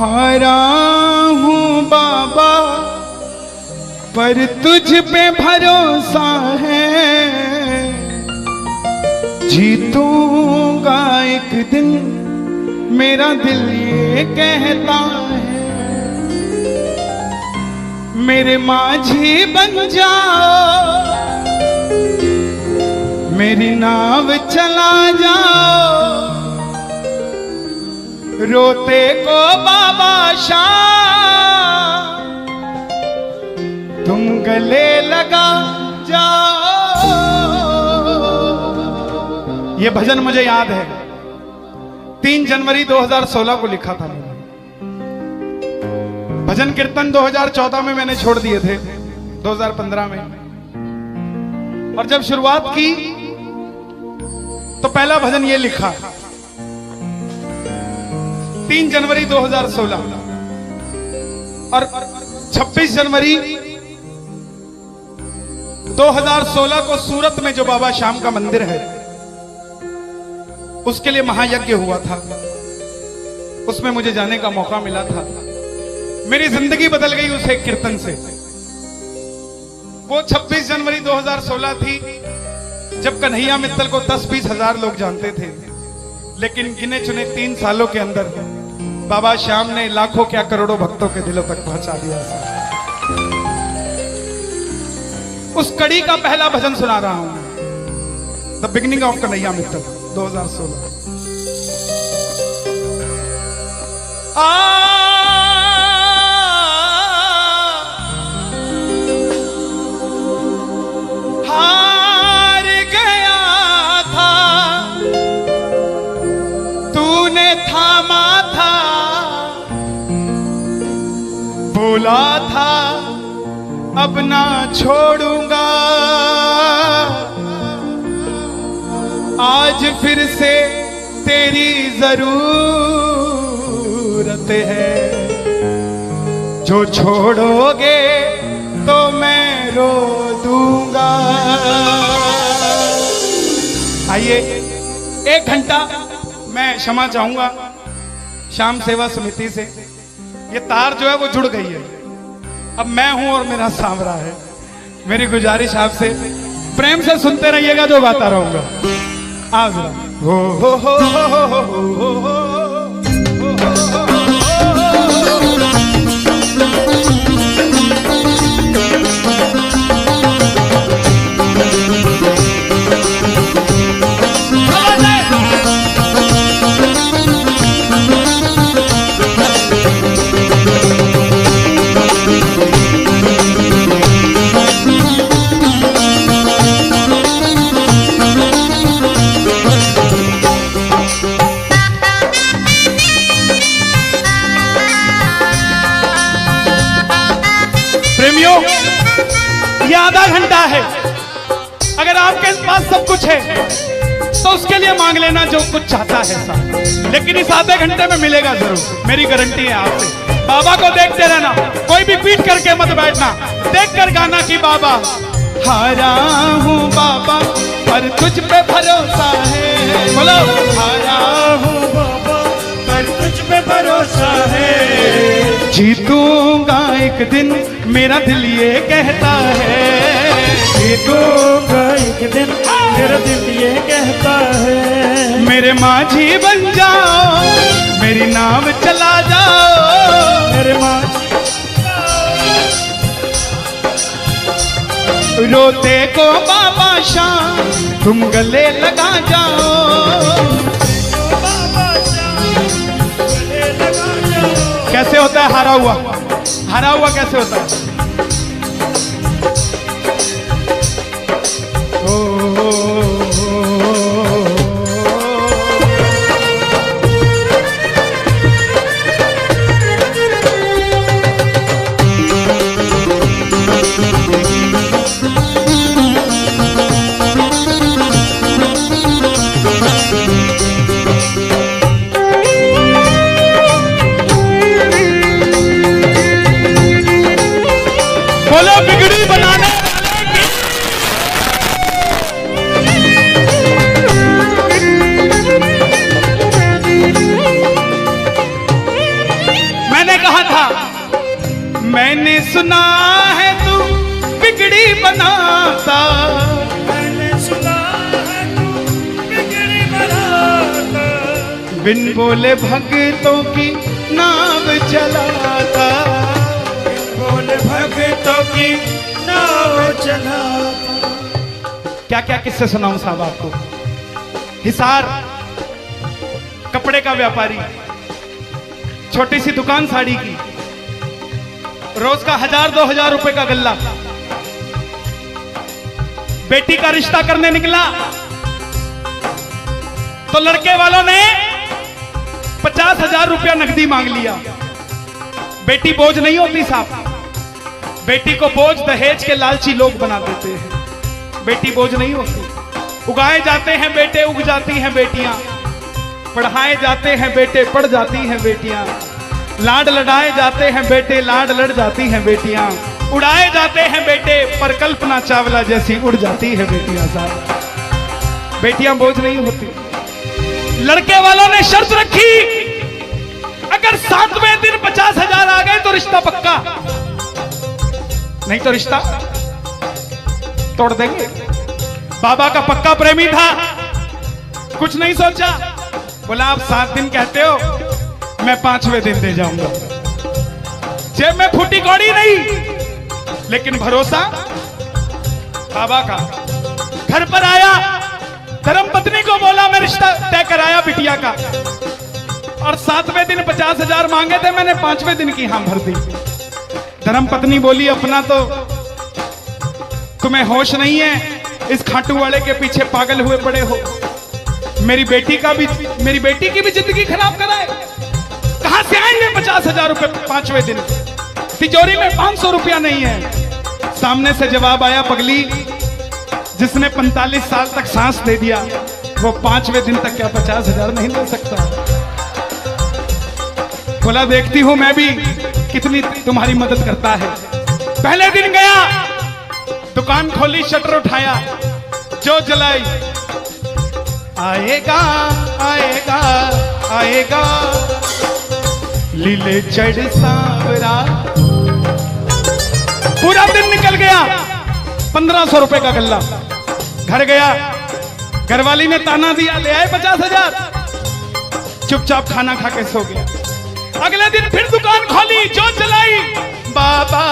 हारा हूँ बाबा पर तुझ पे भरोसा है, जीतूंगा एक दिन मेरा दिल ये कहता है। मेरे माझी बन जाओ, मेरी नाव चला जाओ, रोते को बाबा शाम तुम गले लगा जाओ। ये भजन मुझे याद है, 3 जनवरी 2016 को लिखा था मैंने। भजन कीर्तन 2014 में मैंने छोड़ दिए थे, 2015 में। और जब शुरुआत की तो पहला भजन ये लिखा 3 जनवरी 2016। और 26 जनवरी 2016 को सूरत में जो बाबा श्याम का मंदिर है उसके लिए महायज्ञ हुआ था, उसमें मुझे जाने का मौका मिला था। मेरी जिंदगी बदल गई उस एक कीर्तन से। वो 26 जनवरी 2016 थी जब कन्हैया मित्तल को 10-20 हजार लोग जानते थे, लेकिन गिने चुने 3 सालों के अंदर बाबा श्याम ने लाखों क्या करोड़ों भक्तों के दिलों तक पहुंचा दिया। उस कड़ी का पहला भजन सुना रहा हूं, the beginning of Kanhaiya Mittal 2016। हार गया था तूने थामा था, बोला था अब ना छोड़ूंगा, आज फिर से तेरी जरूरत है, जो छोड़ोगे तो मैं रो दूंगा। आइए 1 घंटा मैं क्षमा चाहूंगा श्याम सेवा समिति से। ये तार जो है वो जुड़ गई है, अब मैं हूं और मेरा सांवरा है। मेरी गुजारिश आपसे प्रेम से सुनते रहिएगा, जो गाता रहूंगा। आज हो हो हो हो हो हो हो हो। ये आधा घंटा है, अगर आपके पास सब कुछ है तो उसके लिए मांग लेना जो कुछ चाहता है साहब, लेकिन इस आधे घंटे में मिलेगा जरूर, मेरी गारंटी है आपसे। बाबा को देखते रहना, कोई भी पीट करके मत बैठना, देख कर गाना कि बाबा हारा हूँ बाबा पर तुझ पे भरोसा है। बोलो हारा हूँ बाबा पर तुझ पे भरोसा है, जीतूंगा एक दिन मेरा दिल ये कहता है, जीतूंगा एक दिन मेरा दिल ये कहता है। मेरे माझी बन जाओ, मेरी नाव चला जाओ, मेरे माझी रोते को बाबा शाम तुम गले लगा जाओ। कैसे होता है हारा हुआ? हारा हुआ कैसे होता है? ओ, बनाता, मैंने सुना है तू बिगड़ी बनाता, बिन बोले भक्तों की नाव चलाता, बोले भक्तों की नाव चलाता। क्या क्या किस्से सुनाऊं साहब आपको। हिसार कपड़े का व्यापारी, छोटी सी दुकान साड़ी की, रोज का 1000-2000 रुपए का गल्ला। बेटी का रिश्ता करने निकला तो लड़के वालों ने 50,000 रुपया नकदी मांग लिया। बेटी बोझ नहीं होती साहब, बेटी को बोझ दहेज के लालची लोग बना देते हैं। बेटी बोझ नहीं होती। उगाए जाते हैं बेटे, उग जाती हैं बेटियां। पढ़ाए जाते हैं बेटे, पढ़ जाती हैं बेटियां। लाड लड़ाए जाते हैं बेटे, लाड लड़ जाती हैं बेटियां। उड़ाए जाते हैं बेटे, पर कल्पना चावला जैसी उड़ जाती है बेटियां साहब। बेटियां बोझ नहीं होती। लड़के वालों ने शर्त रखी, अगर 7वें दिन 50,000 आ गए तो रिश्ता पक्का, नहीं तो रिश्ता तोड़ देंगे। बाबा का पक्का प्रेमी था, कुछ नहीं सोचा, बोला आप 7 दिन कहते हो, मैं 5वें दिन दे जाऊंगा। जेब में फूटी कौड़ी नहीं, लेकिन भरोसा बाबा का। घर पर आया, धर्मपत्नी को बोला मैं रिश्ता तय कराया बिटिया का, और 7वें दिन 50,000 मांगे थे, मैंने 5वें दिन की हां भर दी। धर्मपत्नी बोली अपना तो तुम्हें होश नहीं है, इस खाटू वाले के पीछे पागल हुए पड़े हो। मेरी बेटी की भी जिंदगी खराब कराए। कहां से आएंगे 50,000 रुपए 5वें दिन? तिजोरी में 500 रुपया नहीं है। सामने से जवाब आया, पगली जिसने 45 साल तक सांस दे दिया, वो 5वें दिन तक क्या 50,000 नहीं दे सकता? बोला देखती हूं मैं भी कितनी तुम्हारी मदद करता है। पहले दिन गया, दुकान खोली, शटर उठाया, जो जलाई, आएगा आएगा आएगा लीले चढ़ सांवरा। पूरा दिन निकल गया, 1500 रुपए का गल्ला। घर गया, घरवाली ने ताना दिया, ले आए 50,000। चुपचाप खाना खा के सो गया। अगले दिन फिर दुकान खोली, जो चलाई, बाबा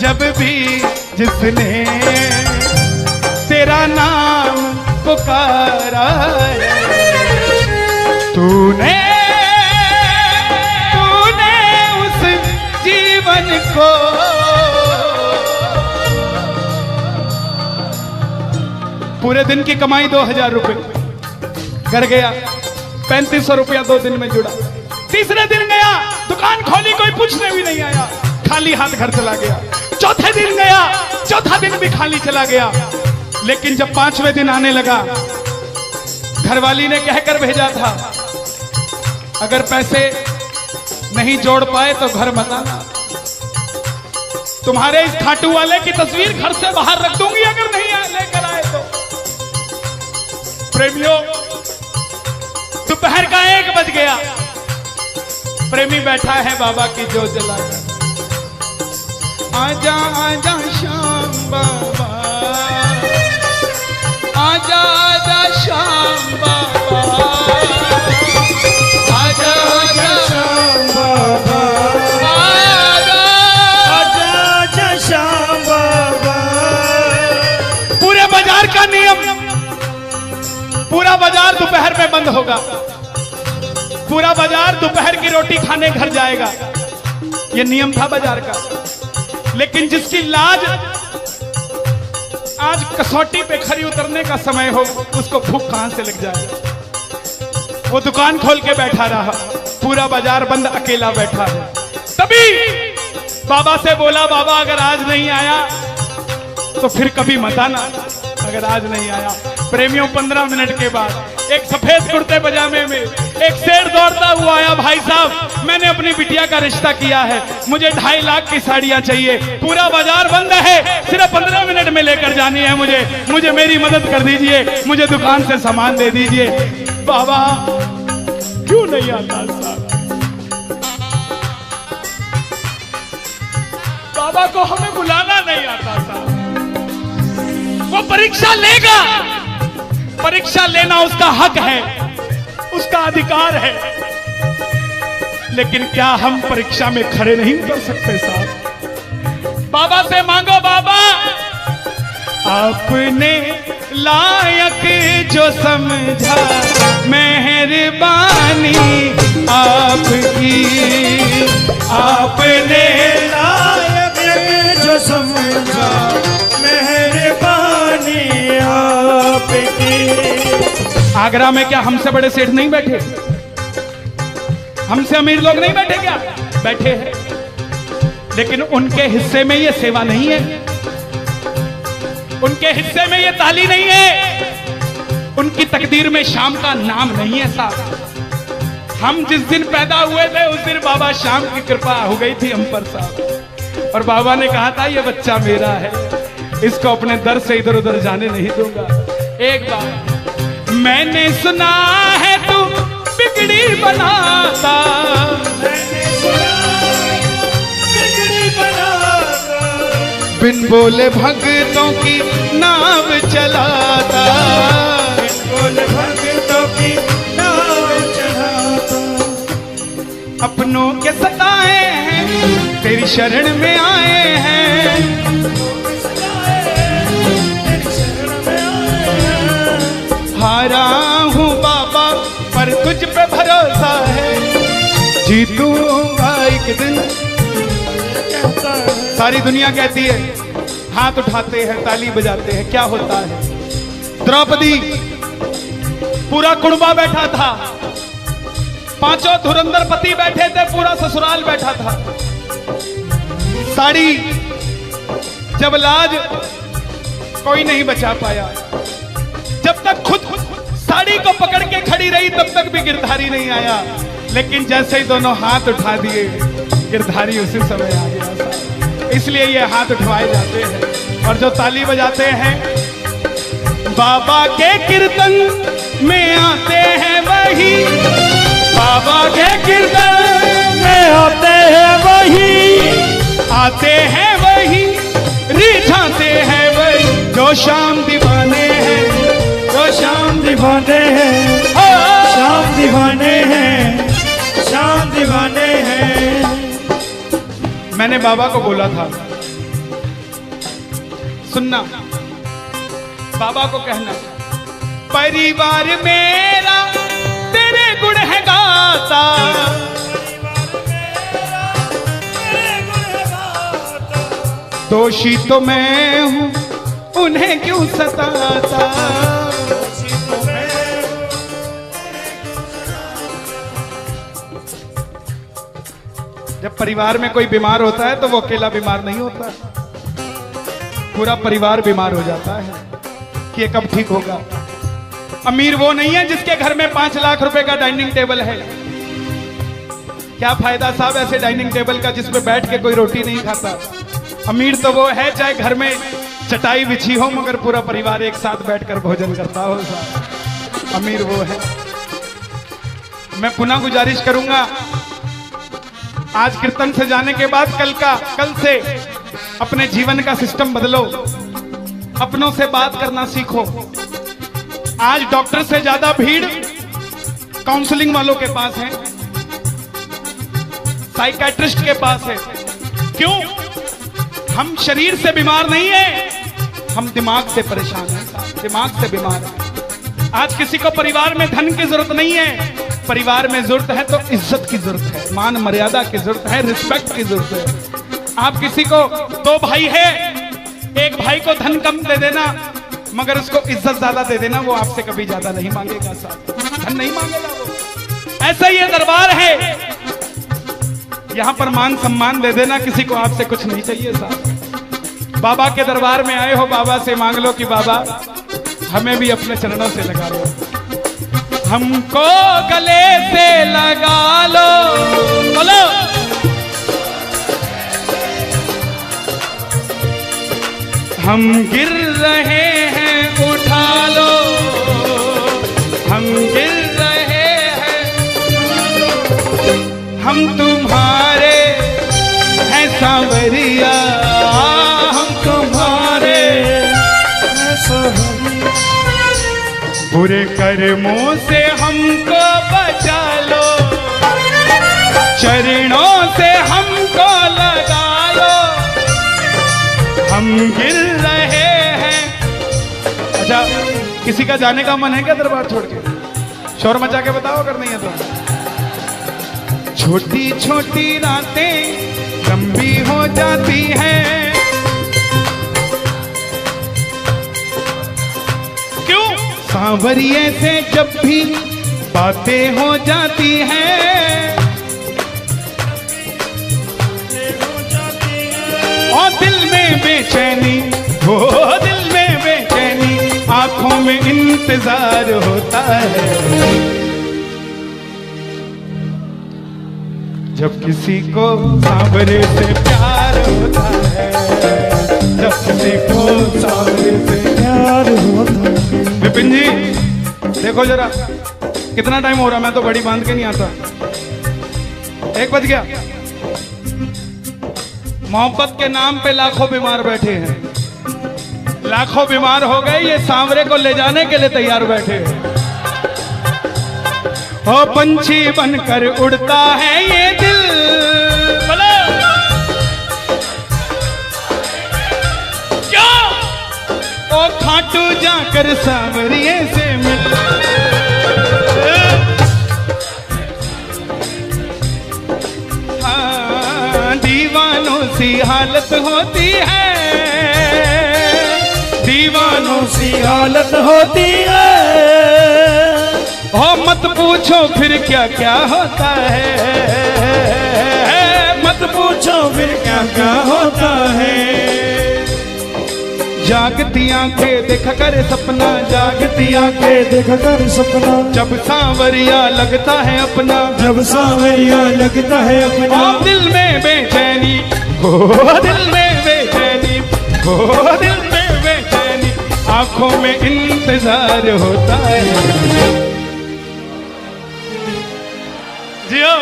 जब भी जिसने तेरा नाम पुकारा, तूने उस जीवन को पूरे दिन की कमाई 2,000 रुपए। घर गया, 3500 रुपया 2 दिन में जुड़ा। तीसरे दिन गया, दुकान खोली, कोई पूछने भी नहीं आया, खाली हाथ घर चला गया। चौथे दिन गया, चौथा दिन भी खाली चला गया। लेकिन जब 5वें दिन आने लगा, घरवाली ने कहकर भेजा था, अगर पैसे नहीं जोड़ पाए तो घर मत आना। तुम्हारे इस खाटू वाले की तस्वीर घर से बाहर रख दूंगी अगर नहीं लेकर आए तो। प्रेमियों, दोपहर का 1 बज गया, प्रेमी बैठा है बाबा की जोत जलाकर। आजा आजा श्याम बाबा, आजा आजा श्याम बाबा, आजा आजा श्याम बाबा, आजा आजा श्याम बाबा। पूरे बाजार का नियम, पूरा बाजार दोपहर में बंद होगा। पूरा बाजार दोपहर की रोटी खाने घर जाएगा, यह नियम था बाजार का। लेकिन जिसकी लाज आज कसौटी पे खरी उतरने का समय हो, उसको भूख कहां से लग जाए। वो दुकान खोल के बैठा रहा, पूरा बाजार बंद, अकेला बैठा है। तभी बाबा से बोला, बाबा अगर आज नहीं आया तो फिर कभी मत आना, अगर आज नहीं आया। प्रेमियों, 15 मिनट के बाद एक सफेद कुर्ते पजामे में एक शेर दौड़ता हुआ आया, भाई साहब मैंने अपनी बिटिया का रिश्ता किया है, मुझे 2.5 लाख की साड़ियां चाहिए, पूरा बाजार बंद है, सिर्फ 15 मिनट में लेकर जानी है मुझे मेरी मदद कर दीजिए, मुझे दुकान से सामान दे दीजिए। बाबा क्यों नहीं आता साहब? बाबा को हमें बुलाना नहीं आता साहब। परीक्षा लेगा, परीक्षा लेना उसका हक है, उसका अधिकार है, लेकिन क्या हम परीक्षा में खड़े नहीं उतर सकते साहब? बाबा से मांगो, बाबा आपने लायक जो समझा, मेहरबानी आपकी, आपने लायक जो समझा, मेहरबानी आपकी। आगरा में क्या हमसे बड़े सेठ नहीं बैठे? हमसे अमीर लोग नहीं बैठे क्या? बैठे हैं, लेकिन उनके हिस्से में ये सेवा नहीं है, उनके हिस्से में ये ताली नहीं है, उनकी तकदीर में शाम का नाम नहीं है साहब। हम जिस दिन पैदा हुए थे उस दिन बाबा शाम की कृपा हो गई थी हम पर साहब, और बाबा ने कहा था ये बच्चा मेरा है, इसको अपने दर से इधर उधर जाने नहीं दूंगा। एक बार मैंने सुना है तू बिगड़ी बनाता, बिगड़ी बनाता, बिन बोले भक्तों की नाव चलाता, बिन बोले भक्तों की नाव चलाता। अपनों के सताए हैं तेरी शरण में आए हैं, तेरी शरण में आए हैं। हारा हूँ बाबा पर तुझ पे भरोसा है, जीतूंगा एक दिन। कहता है सारी दुनिया कहती है, हाथ उठाते हैं ताली बजाते हैं, क्या होता है? द्रौपदी पूरा कुणबा बैठा था, पांचों धुरंधर पति बैठे थे, पूरा ससुराल बैठा था। साड़ी जब लाज कोई नहीं बचा पाया, जब तक खुद साड़ी को पकड़ के खड़ी रही तब तक भी गिरधारी नहीं आया, लेकिन जैसे ही दोनों हाथ उठा दिए गिरधारी उसी समय आ गया। इसलिए ये हाथ उठवाए जाते हैं, और जो ताली बजाते हैं बाबा के कीर्तन में आते हैं वही, बाबा के कीर्तन में आते हैं वही, आते हैं वही, रिझाते हैं वही, जो शाम दीवाने हैं, जो शाम दीवाने हैं, शाम दीवाने हैं, शाम दीवाने हैं। मैंने बाबा को बोला था, सुनना, बाबा को कहना परिवार मेरा तेरे गुण है गाता, दोषी तो मैं हूं उन्हें क्यों सताता। जब परिवार में कोई बीमार होता है तो वो अकेला बीमार नहीं होता, पूरा परिवार बीमार हो जाता है कि ये कब ठीक होगा। अमीर वो नहीं है जिसके घर में 5 लाख रुपए का डाइनिंग टेबल है। क्या फायदा साहब ऐसे डाइनिंग टेबल का जिसपे बैठ के कोई रोटी नहीं खाता। अमीर तो वो है चाहे घर में चटाई बिछी हो मगर पूरा परिवार एक साथ बैठकर भोजन करता हो साहब, अमीर वो है। मैं पुनः गुजारिश करूंगा, आज कीर्तन से जाने के बाद कल से अपने जीवन का सिस्टम बदलो, अपनों से बात करना सीखो। आज डॉक्टर से ज्यादा भीड़ काउंसलिंग वालों के पास है, साइकियाट्रिस्ट के पास है। क्यों? हम शरीर से बीमार नहीं है, हम दिमाग से परेशान हैं, दिमाग से बीमार हैं। आज किसी को परिवार में धन की जरूरत नहीं है, परिवार में जरूरत है तो इज्जत की जरूरत है, मान मर्यादा की जरूरत है, रिस्पेक्ट की जरूरत है। आप किसी को 2 भाई है, एक भाई को धन कम दे देना मगर उसको इज्जत ज्यादा दे देना, वो आपसे कभी ज्यादा नहीं मांगेगा साहब, धन नहीं मांगेगा वो। ऐसा ये दरबार है, यहां पर मान सम्मान दे देना, किसी को आपसे कुछ नहीं चाहिए साहब। बाबा के दरबार में आए हो, बाबा से मांग लो कि बाबा हमें भी अपने चरणों से लगा लो, हमको गले से लगा लो, बोलो हम गिर रहे हैं उठा लो, हम गिर रहे हैं, हम तुम्हारे हैं सांवरिया, हम तुम्हारे हैं बुरे कर्मों से हमको बचा लो, चरणों से हमको लगा लो, हम गिर रहे हैं। अच्छा, किसी का जाने का मन है क्या दरबार छोड़ के? शोर मचा के बताओ अगर नहीं है तो। छोटी छोटी रातें लंबी हो जाती हैं, क्यों? सांवरिये से जब भी बातें हो जाती हैं, और दिल में बेचैनी, वो दिल में बेचैनी, आंखों में इंतजार होता है। जब किसी को सांवरे से प्यार होता है, जब किसी को सांवरे से प्यार होता है। विपिन जी देखो जरा कितना टाइम हो रहा, मैं तो घड़ी बांध के नहीं आता। 1 बज गया। मोहब्बत के नाम पे लाखों बीमार बैठे हैं, लाखों बीमार हो गए, ये सांवरे को ले जाने के लिए तैयार बैठे हैं। ओ पंछी बनकर उड़ता है ये दिल, क्या? ओ खाटू जाकर सांवरिये से मिल, हाँ दीवानों सी हालत होती है, दीवानों सी हालत होती है। हो मत पूछो फिर क्या क्या होता है, मत पूछो फिर क्या क्या होता है। जागती आंखें देख कर सपना, जागती आंखें देख कर सपना, जब सांवरिया लगता है अपना, जब सांवरिया लगता है अपना। ओ दिल में बेचैनी, हो दिल में बेचैनी, हो दिल में बेचैनी, आंखों में इंतजार होता है। जियो।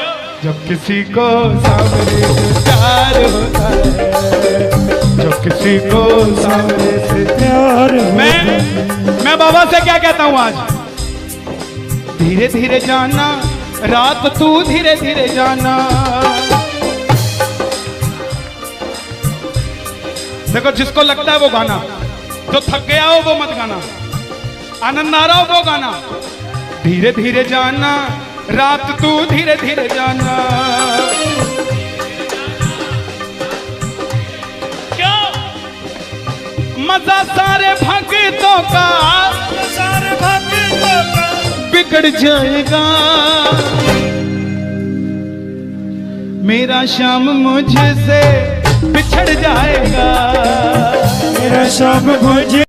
जब किसी को सांवरे से प्यार होता है, जब किसी को सांवरे से प्यार मैं बाबा से क्या कहता हूं आज? धीरे धीरे जाना रात, तू धीरे धीरे जाना। देखो जिसको लगता है वो गाना, जो थक गया हो वो मत गाना, आनंद आ रहा हो वो गाना। धीरे धीरे जाना रात, तू धीरे धीरे जाना। क्या मजा सारे भक्तों का, सारे भक्तों का बिगड़ जाएगा। मेरा श्याम मुझसे बिछड़ जाएगा, मेरा श्याम मुझे